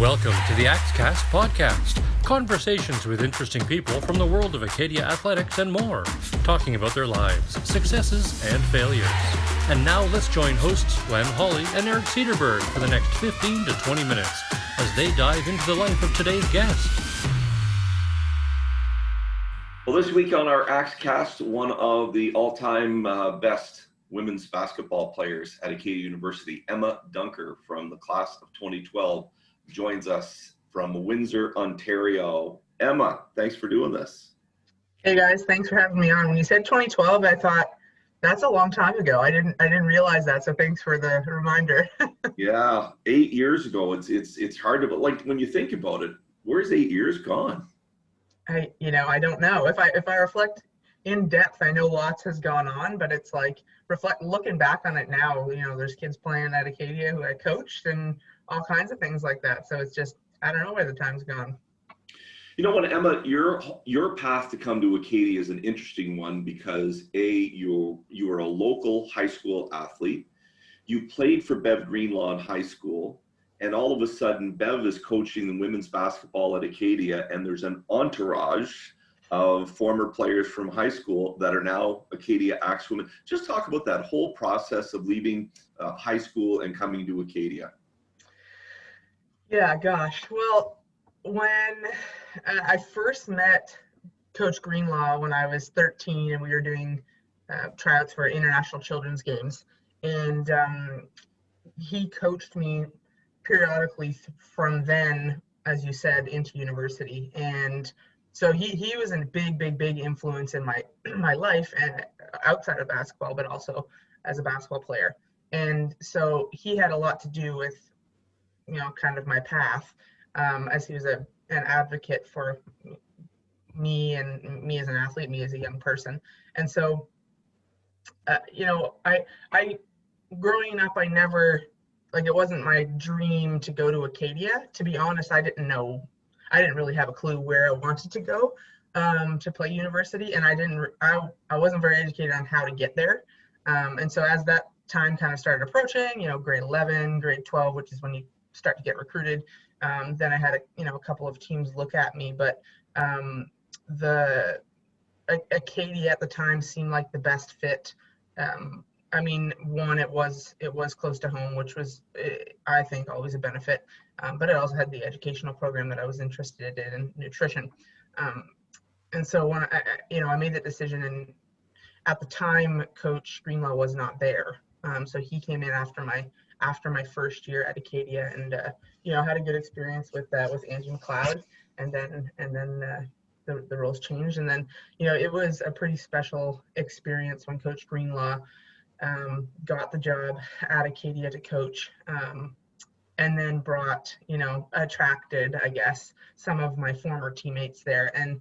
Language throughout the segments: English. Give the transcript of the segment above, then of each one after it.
Welcome to the AxeCast podcast. Conversations with interesting people from the world of Acadia athletics and more, talking about their lives, successes, and failures. And now let's join hosts Glenn Hawley and Eric Cederberg for the next 15 to 20 minutes as they dive into the life of today's guest. Well, this week on our AxeCast, one of the all-time best women's basketball players at Acadia University, Emma Duinker from the class of 2012, joins us from Windsor, Ontario. Emma, thanks for doing this. Hey guys, thanks for having me on. When you said 2012, I thought that's a long time ago. I didn't realize that, so thanks for the reminder. Yeah, 8 years ago. It's hard to, but like when you think about it, where's 8 years gone? I don't know. If I reflect in depth, I know lots has gone on, but it's like looking back on it now, there's kids playing at Acadia who I coached and all kinds of things like that. So it's just, I don't know where the time's gone. You know what, Emma, your path to come to Acadia is an interesting one because you are a local high school athlete. You played for Bev Greenlaw in high school, and all of a sudden Bev is coaching the women's basketball at Acadia, and there's an entourage of former players from high school that are now Acadia Axewomen. Just talk about that whole process of leaving high school and coming to Acadia. Yeah, gosh. Well, when I first met Coach Greenlaw when I was 13 and we were doing tryouts for international children's games, and he coached me periodically from then, as you said, into university. And so he was a big influence in my life and outside of basketball, but also as a basketball player. And so he had a lot to do with kind of my path, as he was an advocate for me and me as an athlete, me as a young person. And so, I growing up, I never, it wasn't my dream to go to Acadia. To be honest, I didn't really have a clue where I wanted to go to play university, and I wasn't very educated on how to get there. And so as that time kind of started approaching, grade 11, grade 12, which is when you start to get recruited, then I had a couple of teams look at me, but the Acadia at the time seemed like the best fit. One, it was close to home, which was, I think, always a benefit, but it also had the educational program that I was interested in nutrition. And so when I made that decision, and at the time Coach Greenlaw was not there, so he came in after my first year at Acadia, and had a good experience with Angie McLeod, and then the roles changed, and then it was a pretty special experience when Coach Greenlaw got the job at Acadia to coach, and then brought attracted, I guess, some of my former teammates there, and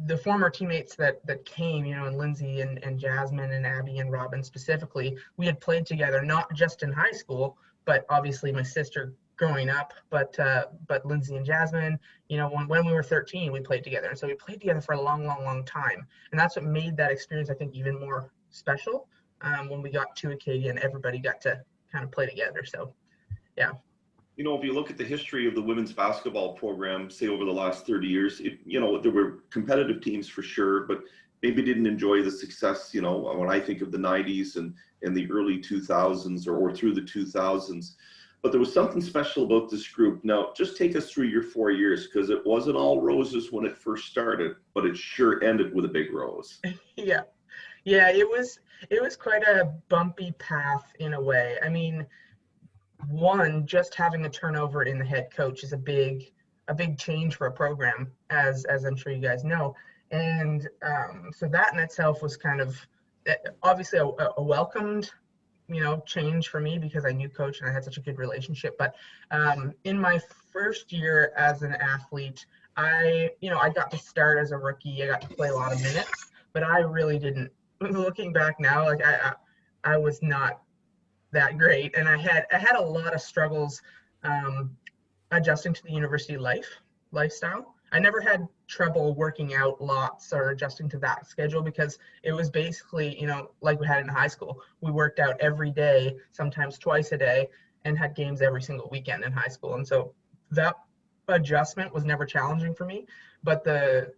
the former teammates that came, and Lindsay and Jasmine and Abby and Robin specifically, we had played together, not just in high school, but obviously my sister growing up, but Lindsay and Jasmine, when we were 13, we played together. And so we played together for a long time. And that's what made that experience, I think, even more special when we got to Acadia and everybody got to kind of play together. So, yeah. If you look at the history of the women's basketball program, say over the last 30 years, there were competitive teams for sure, but maybe didn't enjoy the success, when I think of the 90s and the early 2000s or through the 2000s. But there was something special about this group. Now, just take us through your 4 years, because it wasn't all roses when it first started, but it sure ended with a big rose. Yeah, it was quite a bumpy path in a way. One, just having a turnover in the head coach is a big change for a program, as I'm sure you guys know. And so that in itself was kind of obviously a welcomed, change for me because I knew coach and I had such a good relationship. But in my first year as an athlete, I got to start as a rookie. I got to play a lot of minutes, but I really didn't. Looking back now, I was not that great, and I had a lot of struggles adjusting to the university lifestyle. I never had trouble working out lots or adjusting to that schedule because it was basically like we had in high school. We worked out every day, sometimes twice a day, and had games every single weekend in high school. And so that adjustment was never challenging for me, but the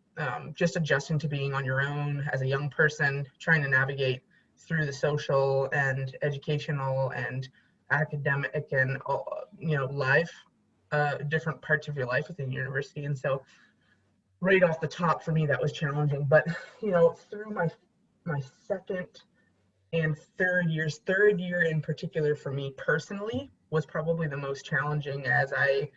just adjusting to being on your own as a young person, trying to navigate through the social and educational and academic and life, different parts of your life within university. And so right off the top for me, that was challenging. But through my second and third year in particular for me personally was probably the most challenging, as I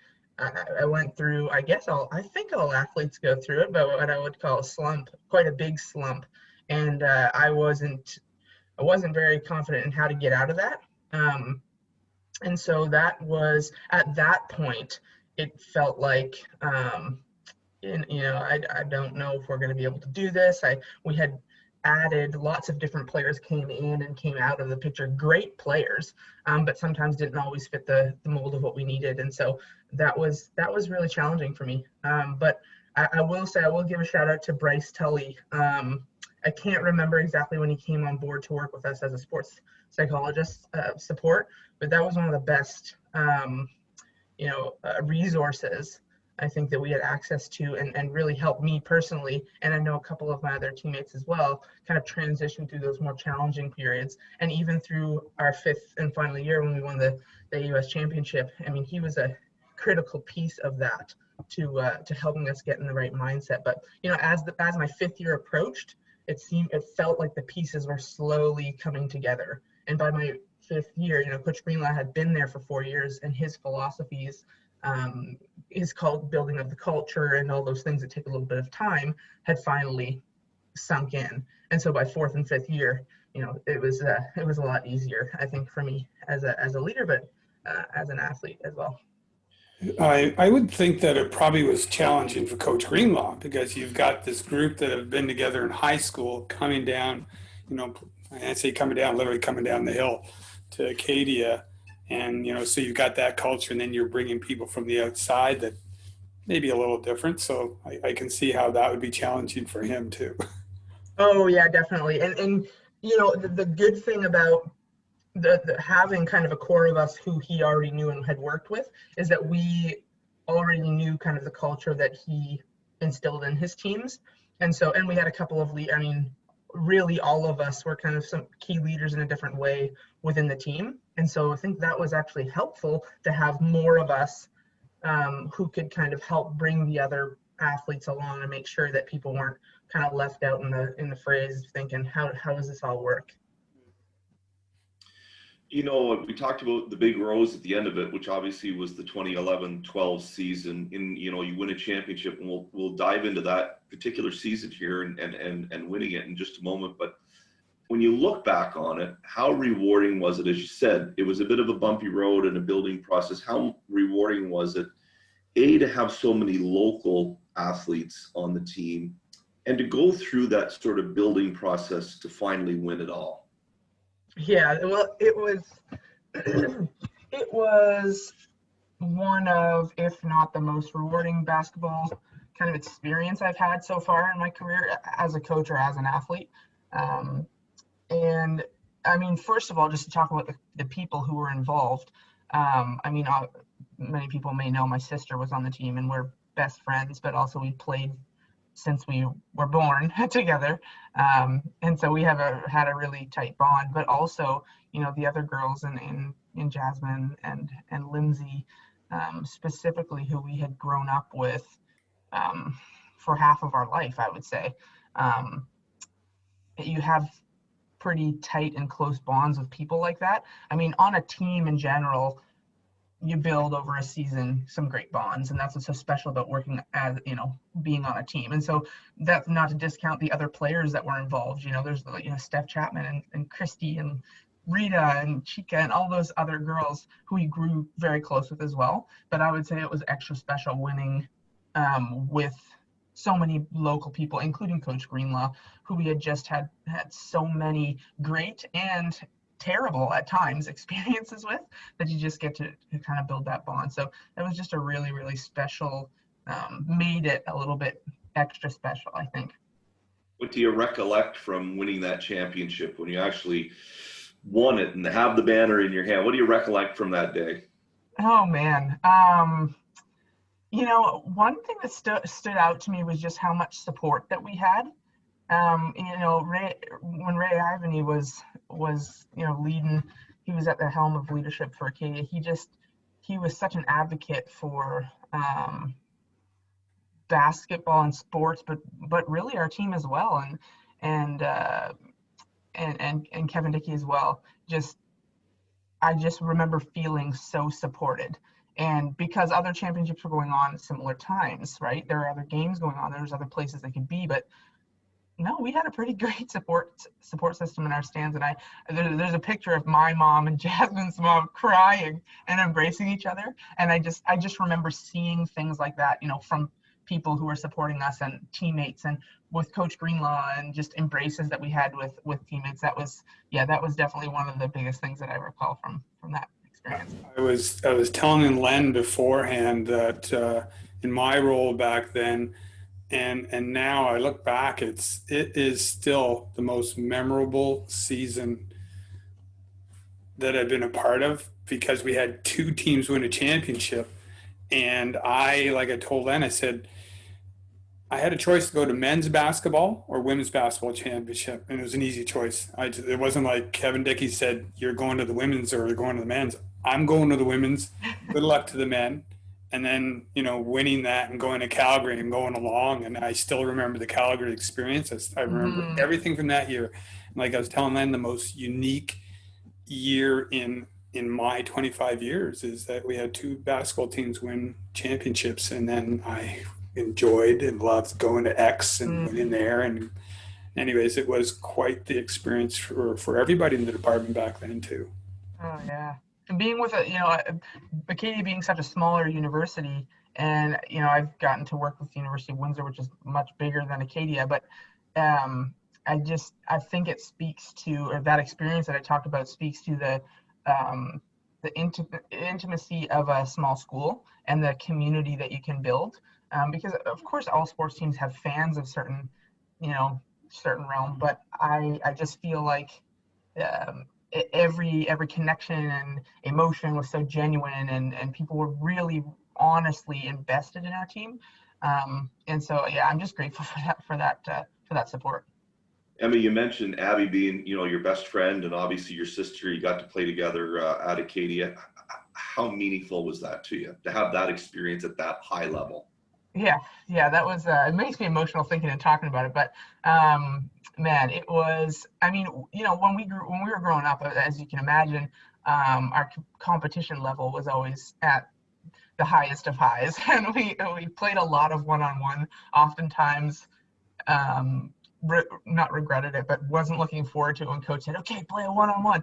went through, I think all athletes go through it, but what I would call a slump, quite a big slump. And I wasn't very confident in how to get out of that. And so that was, at that point, it felt like, I don't know if we're going to be able to do this. We had added lots of different players, came in and came out of the picture, great players, but sometimes didn't always fit the mold of what we needed. And so that was really challenging for me. But I will say, I will give a shout out to Bryce Tully. I can't remember exactly when he came on board to work with us as a sports psychologist support, but that was one of the best resources I think that we had access to, and really helped me personally, and I know a couple of my other teammates as well, kind of transition through those more challenging periods. And even through our fifth and final year when we won the AUS championship, I mean, he was a critical piece of that to helping us get in the right mindset. But as my fifth year approached, it felt like the pieces were slowly coming together. And by my fifth year, Coach Greenlaw had been there for 4 years, and his philosophies, his building of the culture and all those things that take a little bit of time had finally sunk in. And so by fourth and fifth year, it was a lot easier, I think, for me as a leader, but as an athlete as well. I would think that it probably was challenging for Coach Greenlaw, because you've got this group that have been together in high school coming down, I say literally coming down the hill to Acadia. And, so you've got that culture, and then you're bringing people from the outside that may be a little different. So I can see how that would be challenging for him too. Oh yeah, definitely. And the good thing about the having kind of a core of us who he already knew and had worked with is that we already knew kind of the culture that he instilled in his teams. And we had a couple of really all of us were kind of some key leaders in a different way within the team. And so I think that was actually helpful to have more of us who could kind of help bring the other athletes along and make sure that people weren't kind of left out in the phrase thinking, how does this all work? We talked about the big rose at the end of it, which obviously was the 2011-12 season. You win a championship, and we'll dive into that particular season here and winning it in just a moment. But when you look back on it, how rewarding was it? As you said, it was a bit of a bumpy road and a building process. How rewarding was it, to have so many local athletes on the team, and to go through that sort of building process to finally win it all? Yeah, well, it was one of, if not the most rewarding basketball kind of experience I've had so far in my career as a coach or as an athlete. And I mean, first of all, just to talk about the people who were involved. Many people may know my sister was on the team, and we're best friends, but also we played since we were born together. And so we had a really tight bond, but also, the other girls in Jasmine and Lindsay, specifically, who we had grown up with for half of our life, I would say. You have pretty tight and close bonds with people like that. I mean, on a team in general, you build over a season some great bonds, and that's what's so special about working as being on a team. And so that's not to discount the other players that were involved. There's Steph Chapman and Christy and Rita and Chica and all those other girls who we grew very close with as well. But I would say it was extra special winning with so many local people, including Coach Greenlaw, who we had just had so many great and terrible at times experiences with, that you just get to kind of build that bond. So it was just a really, really special, made it a little bit extra special, I think. What do you recollect from winning that championship when you actually won it and have the banner in your hand, what do you recollect from that day? Oh man. One thing that stood out to me was just how much support that we had. When Ray Ivany was leading, he was at the helm of leadership for Acadia. He was such an advocate for basketball and sports, but really our team as well, and Kevin Dickey as well. I just remember feeling so supported. And because other championships were going on at similar times, right? There are other games going on. There's other places they could be, but no, we had a pretty great support system in our stands. And there's a picture of my mom and Jasmine's mom crying and embracing each other. And I just remember seeing things like that, from people who were supporting us and teammates, and with Coach Greenlaw, and just embraces that we had with teammates. That was definitely one of the biggest things that I recall from that experience. I was telling Len beforehand that in my role back then, and now I look back, it is still the most memorable season that I've been a part of, because we had two teams win a championship. And like I told Len, I said, I had a choice to go to men's basketball or women's basketball championship, and it was an easy choice. It wasn't like Kevin Dickey said, you're going to the women's or you're going to the men's. I'm going to the women's. Good luck to the men. And then, winning that and going to Calgary and going along. And I still remember the Calgary experience. I remember everything from that year. And like I was telling Len, the most unique year in my 25 years is that we had two basketball teams win championships. And then I enjoyed and loved going to X and went in there. And anyways, it was quite the experience for everybody in the department back then too. Oh yeah. And being with Acadia being such a smaller university, and I've gotten to work with the University of Windsor, which is much bigger than Acadia, but I think it speaks to, or that experience that I talked about speaks to the intimacy of a small school and the community that you can build. Because of course all sports teams have fans of certain realm, but I just feel like every connection and emotion was so genuine, and people were really honestly invested in our team. And so, yeah, I'm just grateful for that support. Emma, you mentioned Abby being, your best friend, and obviously your sister, you got to play together at Acadia. How meaningful was that to you to have that experience at that high level? Yeah, that was, it makes me emotional thinking and talking about it, but man, it was, when we were growing up, as you can imagine, our competition level was always at the highest of highs, and we played a lot of one-on-one, oftentimes not regretted it, but wasn't looking forward to it when coach said, okay, play a one-on-one.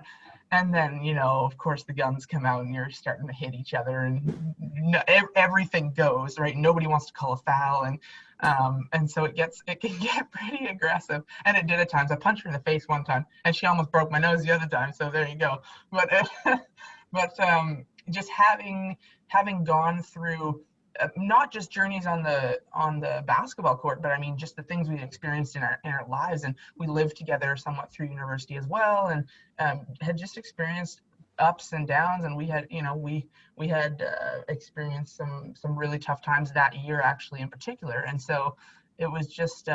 And then, of course, the guns come out and you're starting to hit each other, and everything goes, right? Nobody wants to call a foul. And so it can get pretty aggressive. And it did at times. I punched her in the face one time, and she almost broke my nose the other time. So there you go. But just having gone through not just journeys on the basketball court, but just the things we've experienced in our lives, and we lived together somewhat through university as well, and had just experienced ups and downs, and we had experienced some really tough times that year, actually, in particular. And so it was just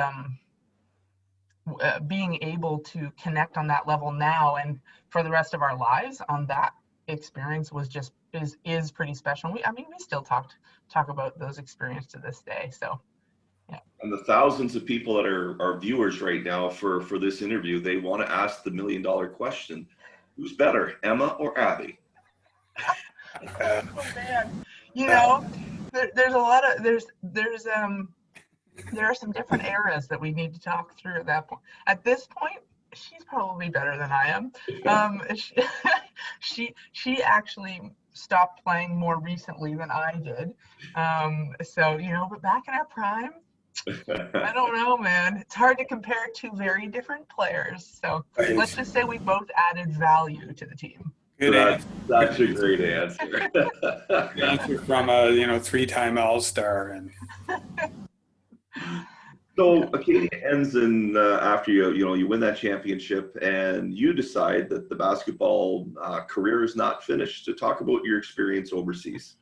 being able to connect on that level now and for the rest of our lives on that experience was just is pretty special. We still talk about those experiences to this day. So yeah. And the thousands of people that are viewers right now for this interview, they want to ask the $1 million question: who's better, Emma or Abby? Oh man, there's a lot of there are some different eras that we need to talk through at that point. At this point, she's probably better than I am. She actually stopped playing more recently than I did. So, but back in our prime, I don't know, man. It's hard to compare two very different players. So let's just say we both added value to the team. That's a great answer. Answer from a 3-time All-Star. And So Acadia ends in after you win that championship, and you decide that the basketball career is not finished. To talk about your experience overseas.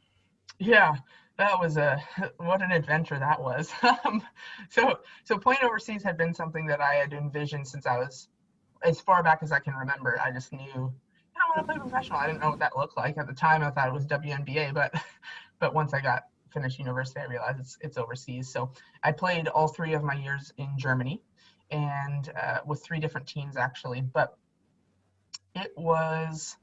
Yeah, that was what an adventure that was. So playing overseas had been something that I had envisioned since I was as far back as I can remember. I just knew I want to play professional. I didn't know what that looked like at the time. I thought it was WNBA, but once I got finished university, I realized it's overseas. So I played all 3 of my years in Germany, and with 3 different teams actually. But it was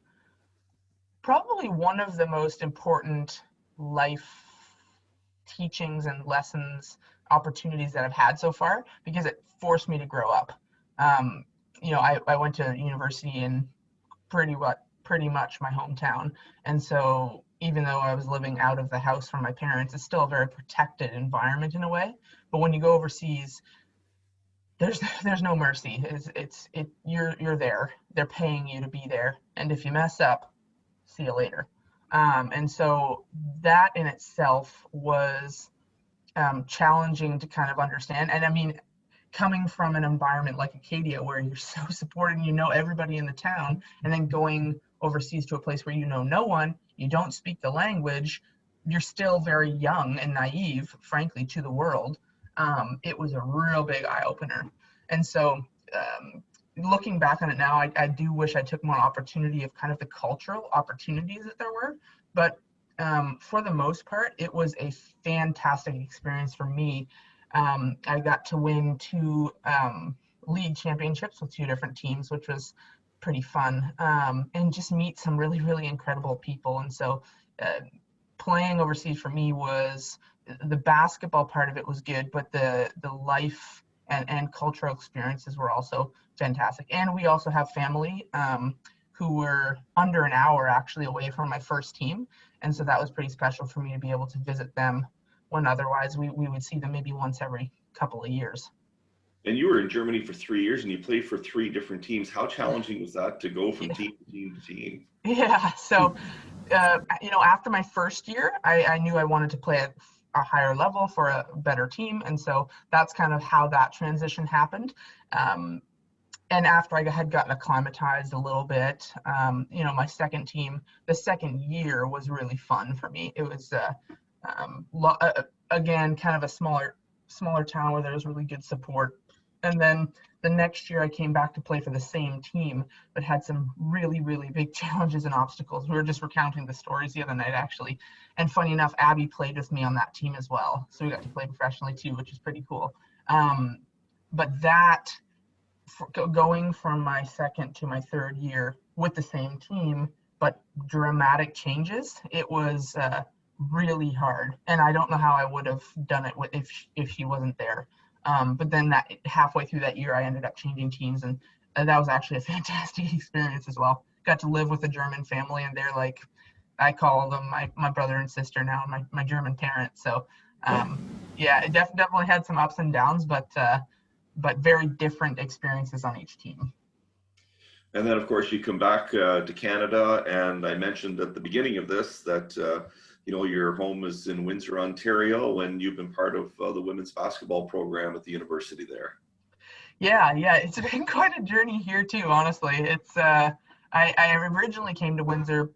probably one of the most important life teachings and lessons, opportunities that I've had so far, because it forced me to grow up. I went to university in pretty much my hometown, and so even though I was living out of the house from my parents, it's still a very protected environment in a way. But when you go overseas, there's no mercy. You're there. They're paying you to be there, and if you mess up, see you later. And so that in itself was challenging to kind of understand. And I mean, coming from an environment like Acadia where you're so supported and you know everybody in the town, and then going overseas to a place where you know no one, you don't speak the language, you're still very young and naive, frankly, to the world. It was a real big eye-opener. And so looking back on it now, I do wish I took more opportunity of kind of the cultural opportunities that there were. But for the most part, it was a fantastic experience for me. I got to win 2 league championships with 2 different teams, which was pretty fun, and just meet some really, really incredible people. And so playing overseas for me was, the basketball part of it was good, but the life and cultural experiences were also fantastic. And we also have family who were under an hour actually away from my first team. And so that was pretty special for me to be able to visit them when otherwise we would see them maybe once every couple of years. And you were in Germany for 3 years and you played for 3 different teams. How challenging was that to go from team to team to team? Yeah, so, after my first year, I knew I wanted to play at a higher level for a better team. And so that's kind of how that transition happened. And after I had gotten acclimatized a little bit, my second team, the second year was really fun for me. It was, again, kind of a smaller town where there was really good support. And then the next year I came back to play for the same team, but had some really, really big challenges and obstacles. We were just recounting the stories the other night, actually. And funny enough, Abby played with me on that team as well. So we got to play professionally too, which is pretty cool. But going from my second to my third year with the same team, but dramatic changes, it was really hard. And I don't know how I would have done it if she wasn't there. But then that halfway through that year, I ended up changing teams, and that was actually a fantastic experience as well. Got to live with a German family, and they're like, I call them my brother and sister now, my German parents. So it definitely had some ups and downs, but very different experiences on each team. And then, of course, you come back to Canada, and I mentioned at the beginning of this that your home is in Windsor, Ontario, and you've been part of the women's basketball program at the university there. Yeah, it's been quite a journey here too, honestly. It's I originally came to Windsor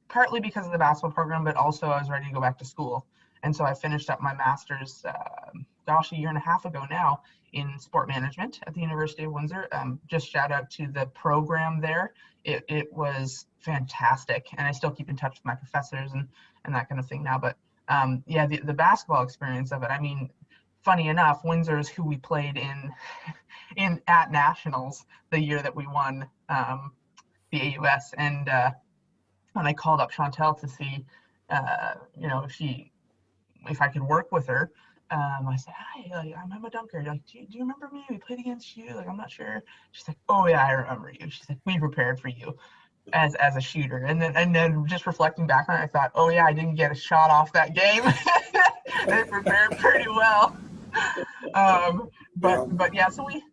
partly because of the basketball program, but also I was ready to go back to school. And so I finished up my master's, a year and a half ago now, in sport management at the University of Windsor. Just shout out to the program there. It was fantastic, and I still keep in touch with my professors and that kind of thing now. But the basketball experience of it, I mean, funny enough, Windsor is who we played in at nationals the year that we won the AUS. And when I called up Chantal to see, if I could work with her, I said, "Hi, I'm Emma Duinker. Like, do you remember me? We played against you. Like, I'm not sure." She's like, "Oh yeah, I remember you." She's like, "We prepared for you as a shooter." And then just reflecting back on it, I thought, "Oh yeah, I didn't get a shot off that game." They prepared pretty well.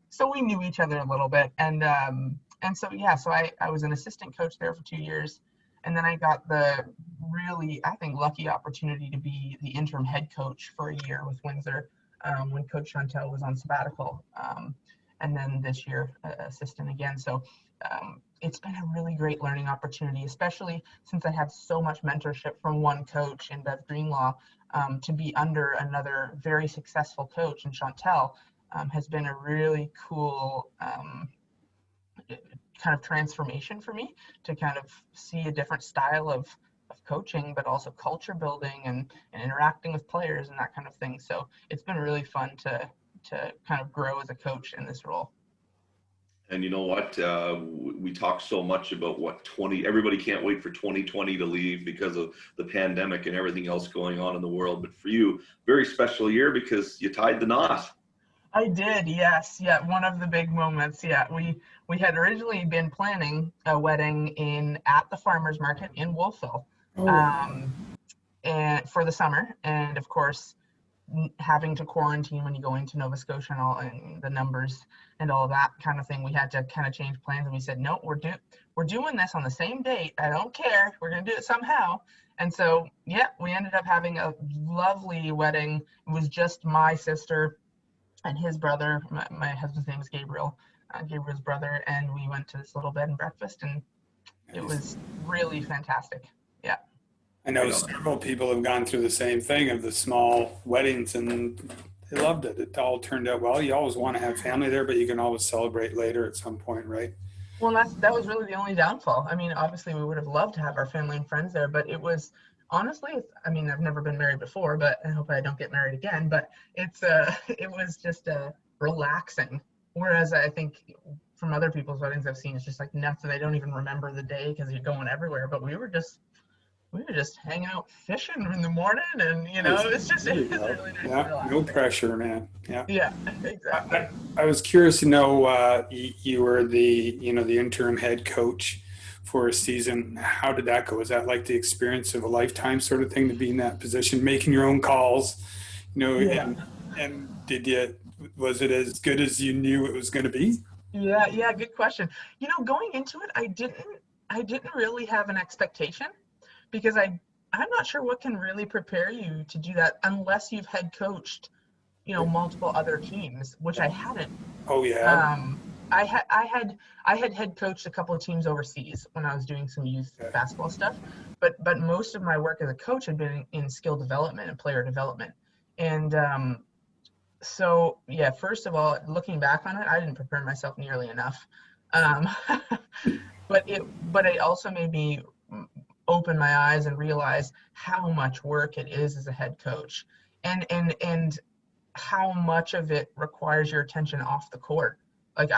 So we knew each other a little bit, and so I was an assistant coach there for 2 years. And then I got the really, I think, lucky opportunity to be the interim head coach for a year with Windsor. when Coach Chantal was on sabbatical, and then this year assistant again. So it's been a really great learning opportunity, especially since I had so much mentorship from one coach in Bev Greenlaw. To be under another very successful coach in Chantal has been a really cool kind of transformation for me, to kind of see a different style of coaching, but also culture building and interacting with players and that kind of thing. So it's been really fun to kind of grow as a coach in this role. And you know what? We talk so much about everybody can't wait for 2020 to leave because of the pandemic and everything else going on in the world. But for you, very special year because you tied the knot. I did, yes. Yeah, one of the big moments. Yeah, we had originally been planning a wedding at the farmers market in Wolfville, and for the summer. And of course, having to quarantine when you go into Nova Scotia and the numbers and all that kind of thing, we had to kind of change plans, and we said, no, we're doing this on the same date. I don't care. We're going to do it somehow. And so, yeah, we ended up having a lovely wedding. It was just my sister and his brother. My husband's name is Gabriel, Gabriel's brother, and we went to this little bed and breakfast, and it was really fantastic. Yeah. I know several people have gone through the same thing of the small weddings, and they loved it. It all turned out well. You always want to have family there, but you can always celebrate later at some point, right? Well, that was really the only downfall. I mean, obviously we would have loved to have our family and friends there, but it was honestly, I mean, I've never been married before, but I hope I don't get married again, but it was just relaxing. Whereas I think from other people's weddings I've seen, it's just like nuts, and they don't even remember the day because you're going everywhere. But we were just hanging out fishing in the morning, and it was really nice. Yeah, no pressure, man. Yeah, exactly. I was curious to know, you were the interim head coach for a season. How did that go? Was that like the experience of a lifetime sort of thing, to be in that position, making your own calls, and was it as good as you knew it was going to be? Yeah, good question. Going into it, I didn't really have an expectation, because I'm not sure what can really prepare you to do that unless you've head coached, multiple other teams, which I hadn't. Oh yeah. I had head coached a couple of teams overseas when I was doing some youth basketball stuff, but most of my work as a coach had been in skill development and player development. And so yeah, first of all, looking back on it, I didn't prepare myself nearly enough. But it also made me open my eyes and realize how much work it is as a head coach, and how much of it requires your attention off the court. Like,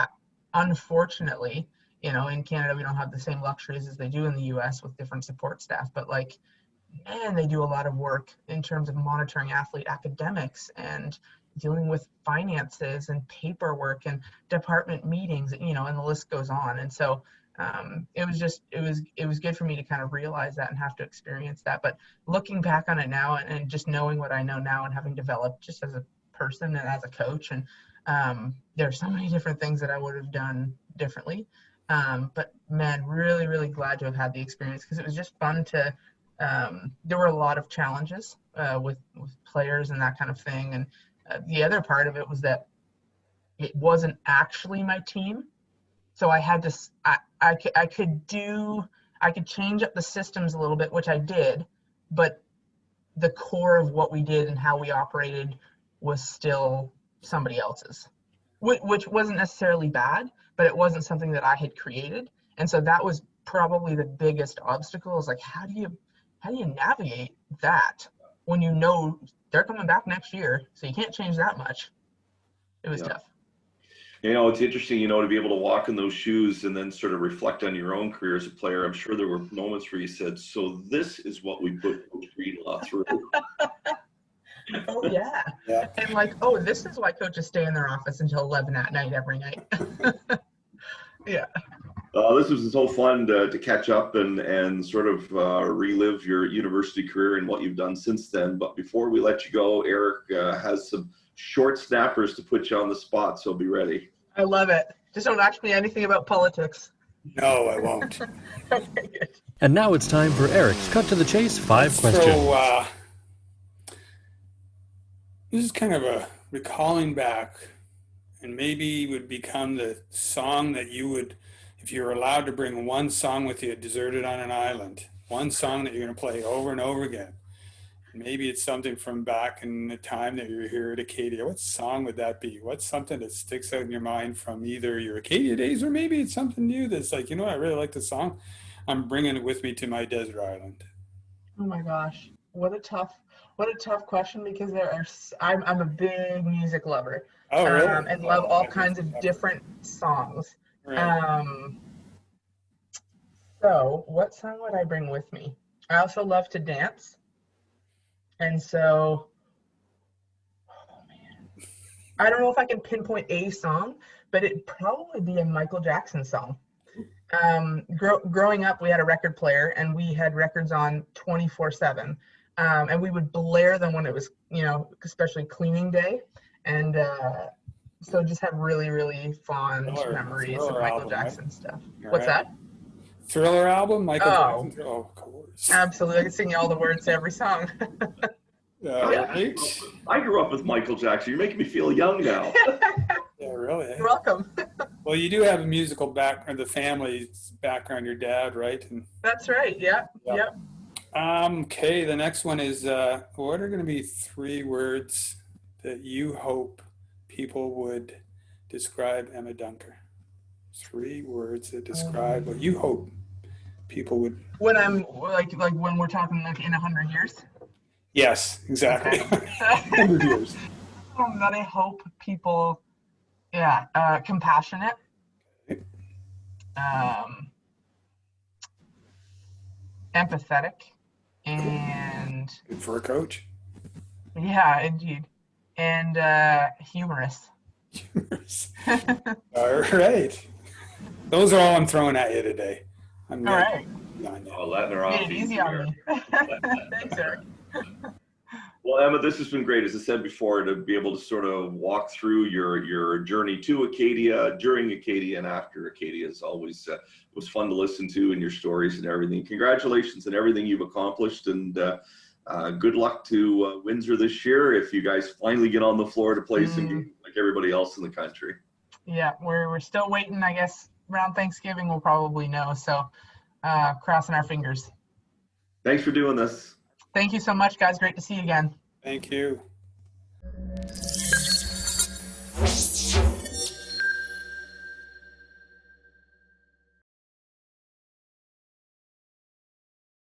unfortunately, in Canada, we don't have the same luxuries as they do in the US with different support staff, but they do a lot of work in terms of monitoring athlete academics and dealing with finances and paperwork and department meetings, and the list goes on. And so it was good for me to kind of realize that and have to experience that. But looking back on it now, and just knowing what I know now, and having developed just as a person and as a coach, and there are so many different things that I would have done differently. But man, really, really glad to have had the experience, because it was just fun to, there were a lot of challenges with players and that kind of thing. And the other part of it was that it wasn't actually my team. So I had to, I could change up the systems a little bit, which I did, but the core of what we did and how we operated was still somebody else's, which wasn't necessarily bad, but it wasn't something that I had created. And so that was probably the biggest obstacle, is like, how do you navigate that when they're coming back next year, so you can't change that much. It was tough. It's interesting, to be able to walk in those shoes and then sort of reflect on your own career as a player. I'm sure there were moments where you said, so this is what we put Coach Greenlaw through. Oh yeah. And this is why coaches stay in their office until 11 at night every night. Yeah. This was so fun to catch up and sort of relive your university career and what you've done since then. But before we let you go, Eric has some short snappers to put you on the spot, so be ready. I love it. Just don't ask me anything about politics. No, I won't. Okay, good. And now it's time for Eric's Cut to the Chase 5 questions. So, this is kind of a recalling back, and maybe would become the song that you would, if you were allowed to bring one song with you, deserted on an island, one song that you're going to play over and over again. Maybe it's something from back in the time that you were here at Acadia. What song would that be? What's something that sticks out in your mind from either your Acadia days, or maybe it's something new that's like, you know, I really like the song. I'm bringing it with me to my desert island. Oh my gosh, what a tough question, because I'm a big music lover. Oh, really? And love all kinds of different songs. Right. So what song would I bring with me? I also love to dance. And so, oh man, I don't know if I can pinpoint a song, but it'd probably be a Michael Jackson song. Growing up, we had a record player, and we had records on 24/7, and we would blare them when it was, especially cleaning day, and so just have really, really fond memories of Michael Jackson stuff. What's that? Thriller album, Michael Jackson. Oh, of course. Absolutely, I can sing you all the words to every song. Right. I grew up with Michael Jackson. You're making me feel young now. Yeah, really. You're welcome. Well, you do have a musical background, the family's background, your dad, right? And, that's right. Yeah. Yep. Okay, the next one is, what are going to be 3 words that you hope people would describe Emma Duinker? 3 words that describe what you hope people would. When I'm like when we're talking like in 100 years. Yes, exactly. Okay. 100 years. That I hope people, compassionate, empathetic, and Good for a coach. yeah, indeed, and humorous. All right. Those are all I'm throwing at you today. All right. Oh, letting her off. Made it easy on me. Thanks, Eric. Well, Emma, this has been great, as I said before, to be able to sort of walk through your journey to Acadia, during Acadia, and after Acadia. It's always was fun to listen to, and your stories and everything. Congratulations on everything you've accomplished, and good luck to Windsor this year if you guys finally get on the floor to play some games like everybody else in the country. Yeah, we're still waiting. I guess around Thanksgiving we'll probably know. So crossing our fingers. Thanks for doing this. Thank you so much, guys. Great to see you again. Thank you.